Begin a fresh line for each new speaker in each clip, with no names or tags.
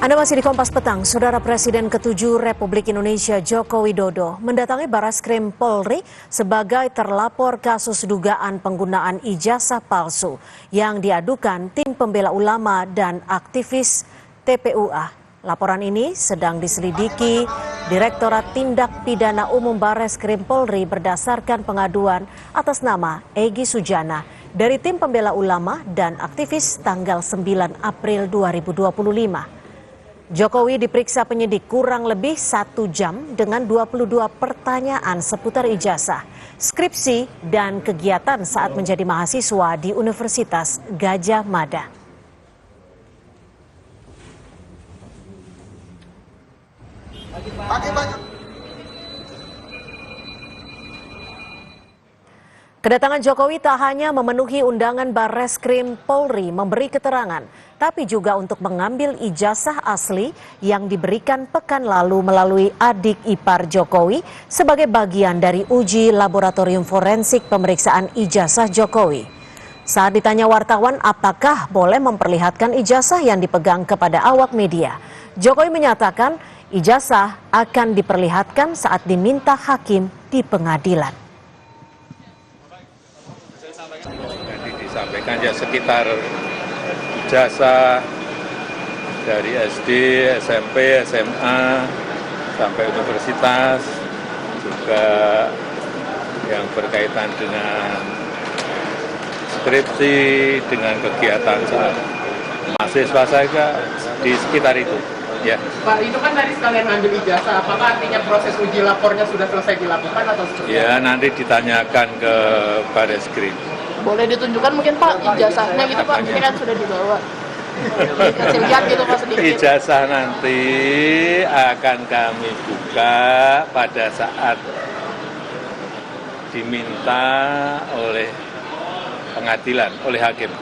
Anda masih di Kompas Petang. Saudara Presiden ke-7 Republik Indonesia Joko Widodo mendatangi Barreskrim Polri sebagai terlapor kasus dugaan penggunaan ijazah palsu yang diadukan tim pembela ulama dan aktivis TPUA. Laporan ini sedang diselidiki Direktorat Tindak Pidana Umum Barreskrim Polri berdasarkan pengaduan atas nama Egy Sujana dari tim pembela ulama dan aktivis tanggal 9 April 2025. Jokowi diperiksa penyidik kurang lebih 1 jam dengan 22 pertanyaan seputar ijazah, skripsi, dan kegiatan saat menjadi mahasiswa di Universitas Gadjah Mada. Kedatangan Jokowi tak hanya memenuhi undangan Barreskrim Polri memberi keterangan, tapi juga untuk mengambil ijazah asli yang diberikan pekan lalu melalui adik ipar Jokowi sebagai bagian dari uji laboratorium forensik pemeriksaan ijazah Jokowi. Saat ditanya wartawan apakah boleh memperlihatkan ijazah yang dipegang kepada awak media, Jokowi menyatakan ijazah akan diperlihatkan saat diminta hakim di pengadilan.
Disampaikan ya sekitar ijazah dari SD, SMP, SMA sampai universitas, juga yang berkaitan dengan skripsi, dengan kegiatan saat mahasiswa saya di sekitar itu. Ya.
Pak, itu kan tadi sekalian ngambil ijazah, apakah artinya proses uji lapornya sudah selesai dilakukan atau seperti apa?
Ya, nanti ditanyakan ke Barreskrim.
Boleh ditunjukkan mungkin Pak ijazahnya gitu Pak, ini kan sudah dibawa. Kasih lihat gitu Pak sedikit.
Ijazah nanti akan kami buka pada saat diminta oleh pengadilan, oleh hakim.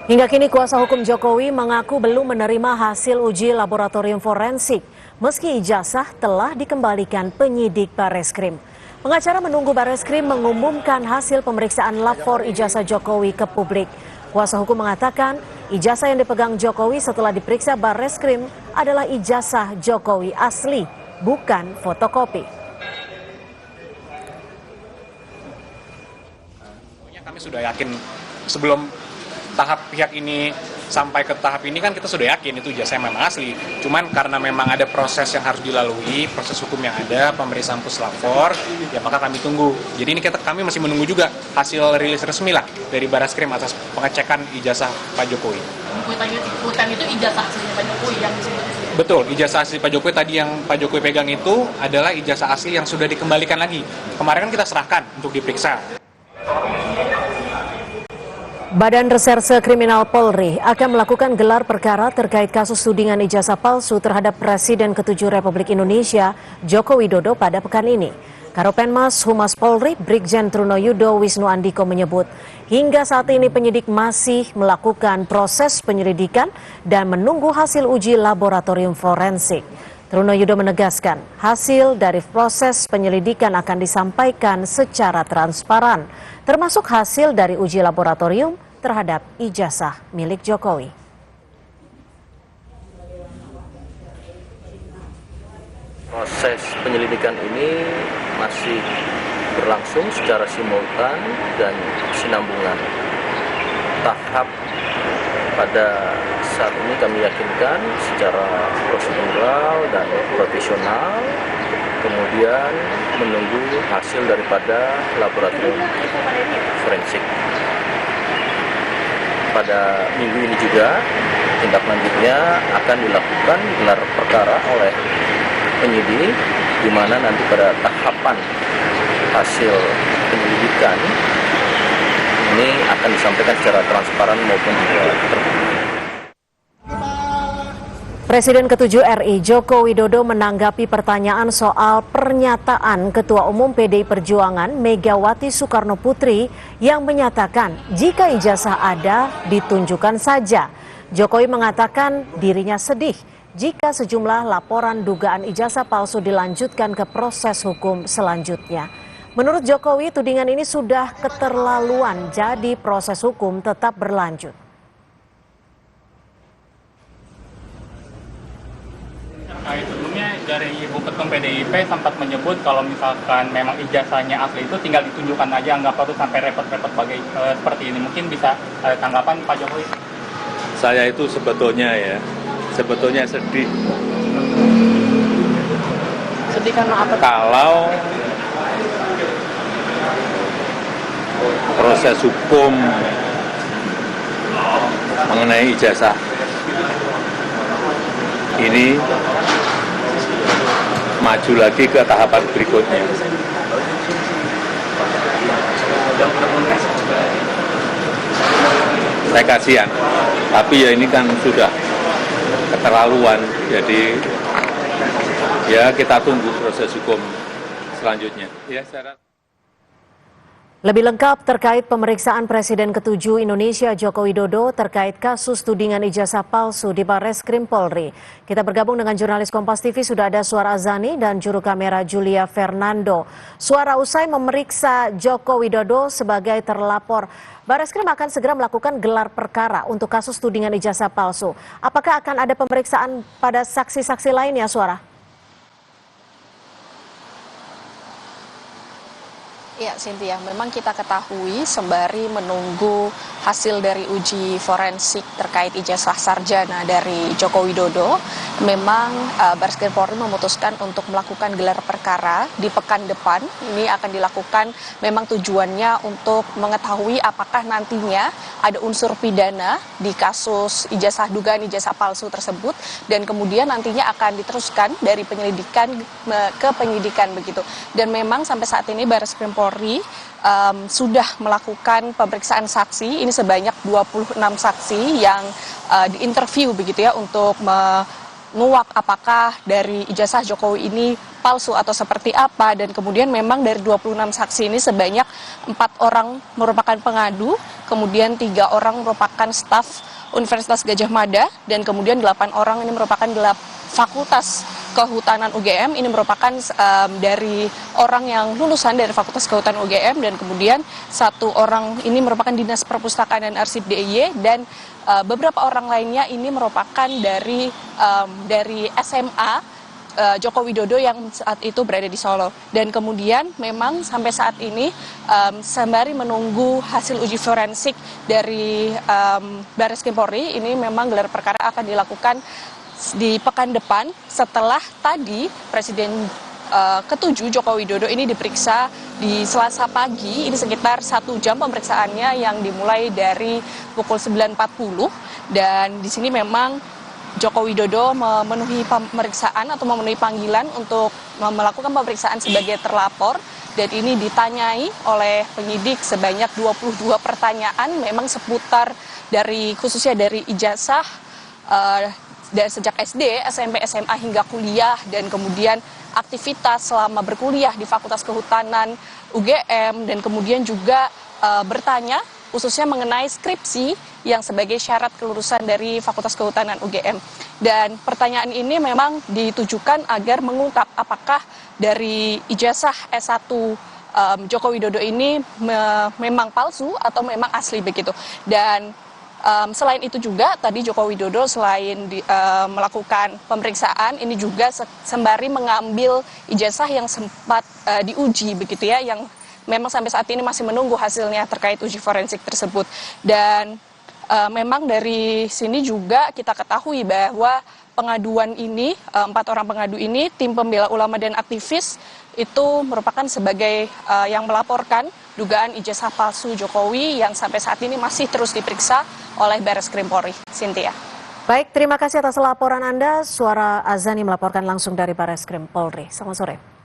Hingga kini kuasa hukum Jokowi mengaku belum menerima hasil uji laboratorium forensik, meski ijazah telah dikembalikan penyidik Barreskrim. Pengacara menunggu Barreskrim mengumumkan hasil pemeriksaan lapor ijazah Jokowi ke publik. Kuasa hukum mengatakan ijazah yang dipegang Jokowi setelah diperiksa Barreskrim adalah ijazah Jokowi asli, bukan fotokopi.
Kami sudah yakin sebelum tahap pihak ini sampai ke tahap ini kan kita sudah yakin itu ijazah memang asli. Cuman karena memang ada proses yang harus dilalui, proses hukum yang ada, pemeriksaan puslapor, ya maka kami tunggu. Jadi ini kami masih menunggu juga hasil rilis resmi lah dari Barreskrim atas pengecekan ijazah Pak Jokowi.
Ikutan itu ijazah aslinya Pak Jokowi yang disebut.
Betul, ijazah asli Pak Jokowi tadi yang Pak Jokowi pegang itu adalah ijazah asli yang sudah dikembalikan lagi. Kemarin kan kita serahkan untuk diperiksa.
Badan Reserse Kriminal Polri akan melakukan gelar perkara terkait kasus tudingan ijazah palsu terhadap Presiden ke-7 Republik Indonesia Joko Widodo pada pekan ini. Karopenmas Humas Polri Brigjen Trunoyudo Wisnu Andiko menyebut hingga saat ini penyidik masih melakukan proses penyelidikan dan menunggu hasil uji laboratorium forensik. Trunoyudo menegaskan hasil dari proses penyelidikan akan disampaikan secara transparan, termasuk hasil dari uji laboratorium terhadap ijazah milik Jokowi.
Proses penyelidikan ini masih berlangsung secara simultan dan sinambungan. Tahap pada saat ini kami yakinkan secara prosedural dan profesional, kemudian menunggu hasil daripada laboratorium forensik. Pada minggu ini juga tindak lanjutnya akan dilakukan gelar perkara oleh penyidik, di mana nanti pada tahapan hasil penyelidikan ini akan disampaikan secara transparan maupun juga terbuka.
Presiden ke-7 RI Joko Widodo menanggapi pertanyaan soal pernyataan Ketua Umum PDI Perjuangan Megawati Soekarno Putri yang menyatakan jika ijazah ada ditunjukkan saja. Jokowi mengatakan dirinya sedih jika sejumlah laporan dugaan ijazah palsu dilanjutkan ke proses hukum selanjutnya. Menurut Jokowi, tudingan ini sudah keterlaluan, jadi proses hukum tetap berlanjut.
dari Ibu Ketum PDIP sempat menyebut kalau misalkan memang ijazahnya asli itu tinggal ditunjukkan aja, nggak perlu sampai repot-repot seperti ini. Mungkin bisa tanggapan Pak Jokowi?
Saya itu sebetulnya sedih.
Sedih karena apa?
Kalau proses hukum mengenai ijazah ini maju lagi ke tahapan berikutnya. Saya kasihan, tapi ya ini kan sudah keterlaluan, jadi ya kita tunggu proses hukum selanjutnya. Ya,
Lebih lengkap terkait pemeriksaan Presiden ke-7 Indonesia Joko Widodo terkait kasus tudingan ijazah palsu di Barreskrim Polri. Kita bergabung dengan jurnalis Kompas TV, sudah ada Suara Azani dan juru kamera Julia Fernando. Suara, usai memeriksa Joko Widodo sebagai terlapor, Barreskrim akan segera melakukan gelar perkara untuk kasus tudingan ijazah palsu. Apakah akan ada pemeriksaan pada saksi-saksi lainnya, Suara?
Ya, Cynthia, memang kita ketahui sembari menunggu hasil dari uji forensik terkait ijazah sarjana dari Joko Widodo, memang Barreskrim Polri memutuskan untuk melakukan gelar perkara di pekan depan. Ini akan dilakukan memang tujuannya untuk mengetahui apakah nantinya ada unsur pidana di kasus dugaan ijazah palsu tersebut, dan kemudian nantinya akan diteruskan dari penyelidikan ke penyidikan begitu. Dan memang sampai saat ini Barreskrim Polri sudah melakukan pemeriksaan saksi, ini sebanyak 26 saksi yang diinterview begitu ya, untuk menguak apakah dari ijazah Jokowi ini palsu atau seperti apa. Dan kemudian memang dari 26 saksi ini sebanyak 4 orang merupakan pengadu, kemudian 3 orang merupakan staf Universitas Gadjah Mada, dan kemudian 8 orang ini merupakan Fakultas Kehutanan UGM. Ini merupakan dari orang yang lulusan dari Fakultas Kehutanan UGM, dan kemudian 1 orang ini merupakan Dinas Perpustakaan dan Arsip DIY, dan beberapa orang lainnya ini merupakan dari SMA Joko Widodo yang saat itu berada di Solo. Dan kemudian memang sampai saat ini sembari menunggu hasil uji forensik dari Barreskrim Polri, ini memang gelar perkara akan dilakukan di pekan depan setelah tadi Presiden ke-7 Joko Widodo ini diperiksa di Selasa pagi. Ini sekitar 1 jam pemeriksaannya yang dimulai dari pukul 9.40, dan di sini memang Joko Widodo memenuhi pemeriksaan atau memenuhi panggilan untuk melakukan pemeriksaan sebagai terlapor, dan ini ditanyai oleh penyidik sebanyak 22 pertanyaan memang seputar dari khususnya dari ijazah dari sejak SD, SMP, SMA hingga kuliah, dan kemudian aktivitas selama berkuliah di Fakultas Kehutanan UGM, dan kemudian juga bertanya khususnya mengenai skripsi yang sebagai syarat kelulusan dari Fakultas Kehutanan UGM. Dan pertanyaan ini memang ditujukan agar mengungkap apakah dari ijazah S1 Joko Widodo ini memang palsu atau memang asli begitu. Dan selain itu juga tadi Joko Widodo selain melakukan pemeriksaan, ini juga sembari mengambil ijazah yang sempat diuji begitu ya, yang memang sampai saat ini masih menunggu hasilnya terkait uji forensik tersebut. Dan memang dari sini juga kita ketahui bahwa pengaduan ini, 4 orang pengadu ini, tim pembela ulama dan aktivis itu merupakan sebagai yang melaporkan dugaan ijazah palsu Jokowi yang sampai saat ini masih terus diperiksa oleh Barreskrim Polri. Cynthia.
Baik, terima kasih atas laporan Anda. Suara Azani melaporkan langsung dari Barreskrim Polri. Selamat sore.